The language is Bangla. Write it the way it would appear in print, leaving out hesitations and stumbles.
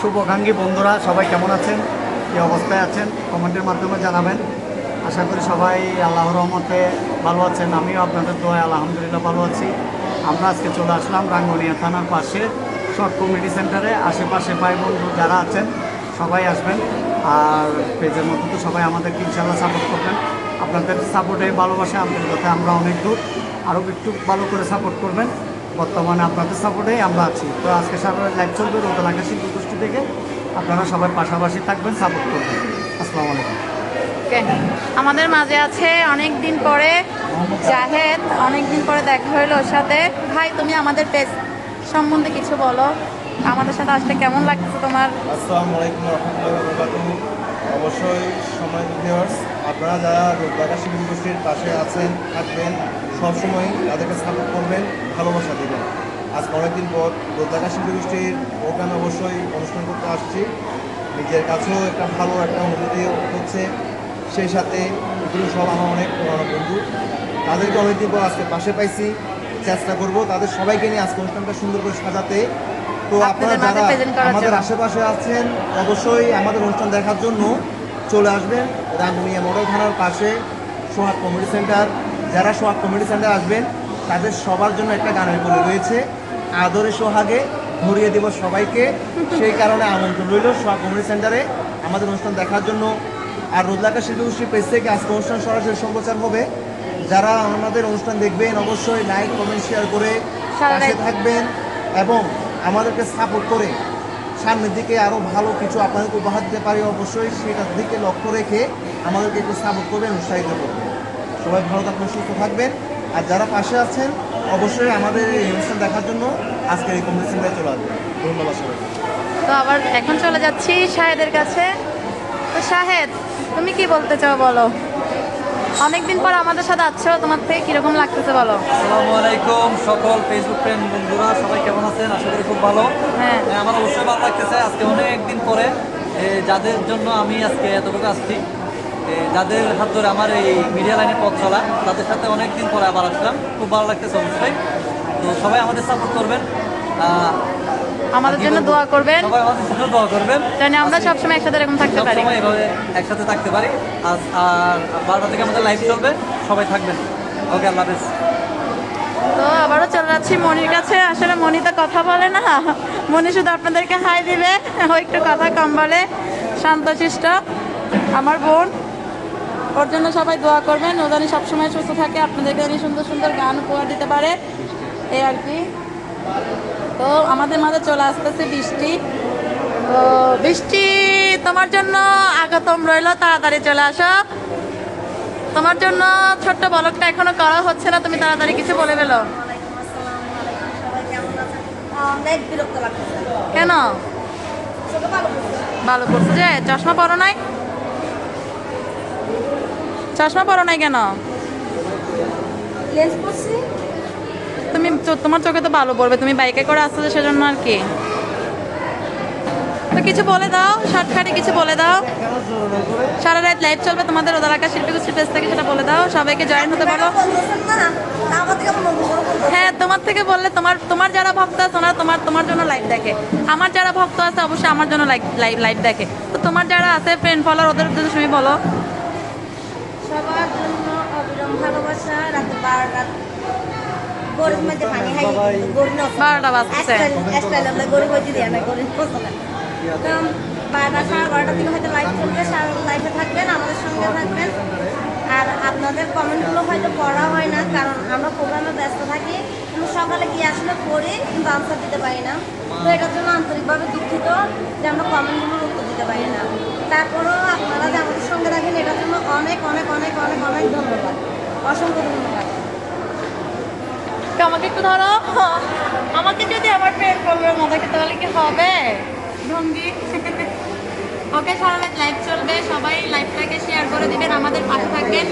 শুভাকাঙ্ক্ষী বন্ধুরা সবাই কেমন আছেন, কী অবস্থায় আছেন কমেন্টের মাধ্যমে জানাবেন। আশা করি সবাই আল্লাহর রহমতে ভালো আছেন। আমিও আপনাদের দোয়ায় আলহামদুলিল্লাহ ভালো আছি। আমরা আজকে চলে আসলাম রাঙ্গুনিয়া থানার পাশে শর্ট কমিউনিটি সেন্টারে। আশেপাশে ভাই বন্ধু যারা আছেন সবাই আসবেন, আর পেজের মধ্যে তো সবাই আমাদেরকে ইনশাআল্লাহ সাপোর্ট করবেন। আপনাদের সাপোর্টে ভালোবাসা আমাদের কথা, আমরা অনেক দূর, আরও একটু ভালো করে সাপোর্ট করবেন। বর্তমানে আপনাদের সাপোর্টেই আমরা আছি। তো আজকে সারা লাইভ চলবে রোদালাকা শিল্পী গোষ্ঠী থেকে। আপনারা সবাই পাশাপাশি থাকবেন, সাপোর্ট করবেন। আসসালামু আলাইকুম। আমাদের মাঝে আছে অনেক দিন পরে জাহেদ, অনেক দিন পরে দেখা হইলো ওর সাথে। ভাই তুমি আমাদের পেজ সম্বন্ধে কিছু বলো, আমাদের সাথে আসলে কেমন লাগছে তোমার? আসসালামু আলাইকুম রহমতুল্লাহি ওয়া বারাকাতুহু। অবশ্যই সময় ভিউয়ার্স, আপনারা যারা রোদালাকা শিল্পী গোষ্ঠীর পাশে আছেন থাকবেন, সবসময় তাদেরকে সাপোর্ট করবেন, ভালোবাসা দেবেন। আজ অনেকদিন পর রোদালাকা শিল্পী গোষ্ঠীর প্রোগ্রামে অবশ্যই অনুষ্ঠান করতে আসছি। নিজের কাছেও একটা ভালো একটা অনুভূতি হচ্ছে, সেই সাথে এগুলো সব আমার অনেক পুরনো বন্ধু, তাদেরকে অনেকদিন পর আজকে পাশে পাইছি। চেষ্টা করব তাদের সবাইকে নিয়ে আজকে অনুষ্ঠানটা সুন্দর করে সাজাতে। তো আপনারা যারা আমাদের আশেপাশে আছেন অবশ্যই আমাদের অনুষ্ঠান দেখার জন্য চলে আসবেন রাঙ্গুনিয়া মডেল থানার পাশে সোহাগ কমিউনিটি সেন্টার। যারা সোহাগ কমিউনিটি সেন্টার আসবেন তাদের সবার জন্য একটা গানের কলি রয়েছে, আদরে সোহাগে ধরিয়ে দেব সবাইকে। সেই কারণে আমন্ত্রণ রইল সোহাগ কমিউনিটি সেন্টারে আমাদের অনুষ্ঠান দেখার জন্য। আর রোদালাকা শিল্পী গোষ্ঠীর পেজ থেকে আজকে অনুষ্ঠান সরাসরি সম্প্রচার হবে। যারা আমাদের অনুষ্ঠান দেখবেন অবশ্যই লাইক কমেন্ট শেয়ার করে পাশে থাকবেন এবং আমাদেরকে সাপোর্ট করে সামনের দিকে আরও ভালো কিছু আপনাদেরকে উপহার দিতে পারি। অবশ্যই সেটার দিকে লক্ষ্য রেখে আমাদেরকে একটু সাপোর্ট করবেন, উৎসাহিত করবেন। সবাই ভালো থাকবেন, সুস্থ থাকবেন। আর যারা পাশে আছেন অবশ্যই আমাদের এই অনুষ্ঠান দেখার জন্য আজকের এই কম্পিটিশনটায় চলে আসবেন। ধন্যবাদ সবাই। তো আবার এখন চলে যাচ্ছি শাহেদের কাছে। তো শাহেদ, তুমি কি বলতে চাও বলো? অনেকদিন পর আমাদের সাথে আছো, তোমার থেকে কিরকম লাগতেছে বলো? আসসালামু আলাইকুম সকল ফেসবুক ফ্রেন্ড বন্ধুরা, সবাই কেমন আছেন? আশা করি খুব ভালো। হ্যাঁ, আমার অবশ্যই ভালো লাগতেছে। আজকে অনেক দিন পরে যাদের জন্য আমি আজকে এতটুকু আসছি, যাদের হাত ধরে আমার এই মিডিয়া লাইনের পথ চলা, তাদের সাথে অনেক দিন পরে আবার আসলাম, খুব ভালো লাগতেছে অবশ্যই। তো সবাই আমাদের সাপোর্ট করবেন, আমাদের জন্য দোয়া করবেন, সবাই আমাদের জন্য দোয়া করবেন, জানি আমরা সবসময় একসাথে এরকম থাকতে পারি, সবসময় এভাবে একসাথে থাকতে পারি। আর 12টা থেকে আমাদের লাইভ চলবে, সবাই থাকবেন। ওকে, আল্লাহ হাফেজ। তো আবারও চলে যাচ্ছি মনির কাছে। আসলে মনি তো কথা বলে না, মনি শুধু আপনাদেরকে হাই দিবে, ও একটু কথা কম বলে, শান্তশিষ্ট আমার বোন। ওর জন্য সবাই দোয়া করবেন, ও জানি সবসময় সুস্থ থাকে, আপনাদেরকে জানি সুন্দর সুন্দর গান উপহার দিতে পারে, এই আর কি। তো আমাদের মাঝে চলে আসতেছে বৃষ্টি। তো বৃষ্টি, তোমার জন্য আগতম রইল, তাড়াতাড়ি চলে আসো। তোমার জন্য ছোট্ট বলকটা এখনো করা হচ্ছে না, তুমি তাড়াতাড়ি কিছু বলে ফেলো। কেন ভালো করছে যে? চশমা পরো নাই? চশমা পরো নাই কেন? তুমি তোমার চোখে তো ভালো পড়বে, তুমি বাইকে করে আসছো সেজন্য আর কি। তো কিছু বলে দাও, শর্টকাটে কিছু বলে দাও। সারা রাত লাইভ চলবে তোমাদের রোদালাকা শিল্পী গোষ্ঠীর পেজ থেকে, সেটা বলে দাও, সবাইকে জয়েন হতে বলো। হ্যাঁ, তোমার থেকে বললে তোমার যারা ভক্ত আছে ওনারা তোমার জন্য লাইভ দেখে, আমার যারা ভক্ত আছে অবশ্যই আমার জন্য লাইভ দেখে। তো তোমার যারা আছে ফ্রেন্ড ফলোয়ার, ওদের উদ্দেশ্যে তুমি বলো। সবার জন্য অবিরাম ভালোবাসা। রাতে 12টা গরিব মধ্যে পানি খাই, গরিব 12টা বাজছে। গরিব হইতে দেয় না, গরিব তো 12টা 12:30 থেকে হয়তো লাইভ চলবে, সারা লাইভে থাকবেন, আমাদের সঙ্গে থাকবেন। আর আপনাদের কমেন্টগুলো হয়তো পড়া হয় না, কারণ আমরা প্রোগ্রামে ব্যস্ত থাকি, কিন্তু সকালে গিয়ে আসলে পড়ি কিন্তু আনসার দিতে পারি না। তো এটার জন্য আন্তরিকভাবে দুঃখিত যে আমরা কমেন্টগুলোর উত্তর দিতে পারি না। তারপরেও আপনারা যে আমাদের সঙ্গে রাখেন এটার জন্য অনেক অনেক অনেক অনেক অনেক ধন্যবাদ, অসংখ্য ধন্যবাদ। আমাকে একটু ধরো, আমাকে যদি আমার ফ্রেন্ড ফলোয়ার মতো খেতে হলে কি হবে ভঙ্গি? ওকে, সারা রাত লাইভ চলবে, সবাই লাইভটাকে শেয়ার করে দিবেন, আমাদের পাশে থাকবেন।